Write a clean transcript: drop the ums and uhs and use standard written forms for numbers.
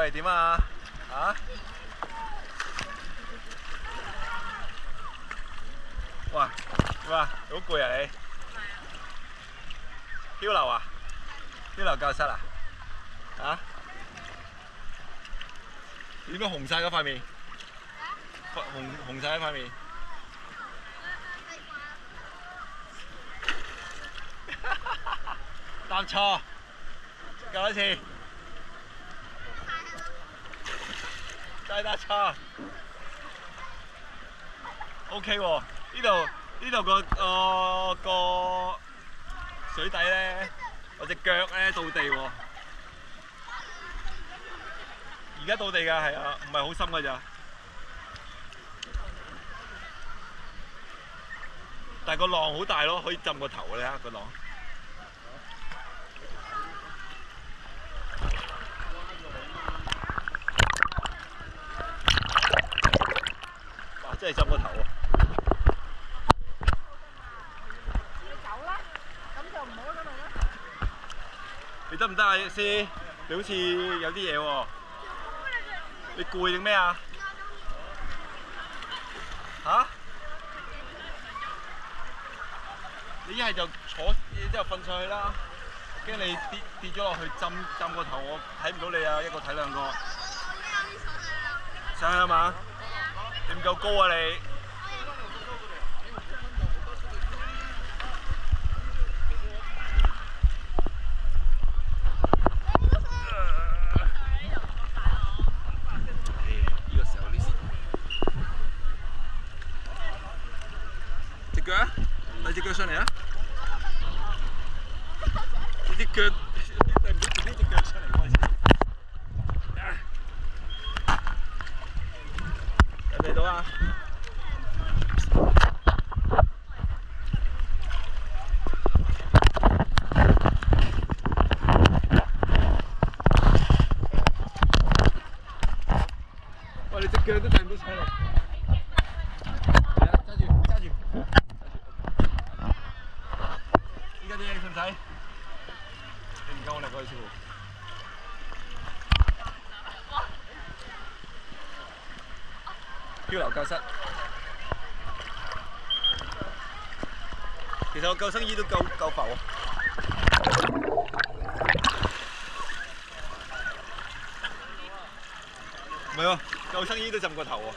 係點啊？啊？哇！哇！好攰啊你？漂流啊？漂流教室啊？啊？點解紅晒嗰塊面？紅晒嗰塊面。答錯，教多次。再答錯。OK 喎，呢度個水底咧，我隻腳咧到地喎。而家到地㗎，係啊，唔係好深㗎咋。但係個浪好大咯，可以浸個頭，你睇下個浪。哇！真係浸個頭喎。你得唔得啊，師？你好似有啲嘢喎。你攰定咩啊？嚇？你一係就坐，之後瞓上去啦。驚你跌咗落去浸個頭，我睇唔到你啊！一個睇兩個。上去啊嘛？你唔夠高啊你！腳啊！遞隻腳上嚟啊！你隻腳，遞唔到自己隻腳上嚟開始。遞唔遞到啊？喂，你隻腳都遞唔到上嚟。使唔使？你唔夠我力嗰次喎。漂流教室，其實我救生衣都夠浮喎。唔係喎，救生衣都浸過頭喎。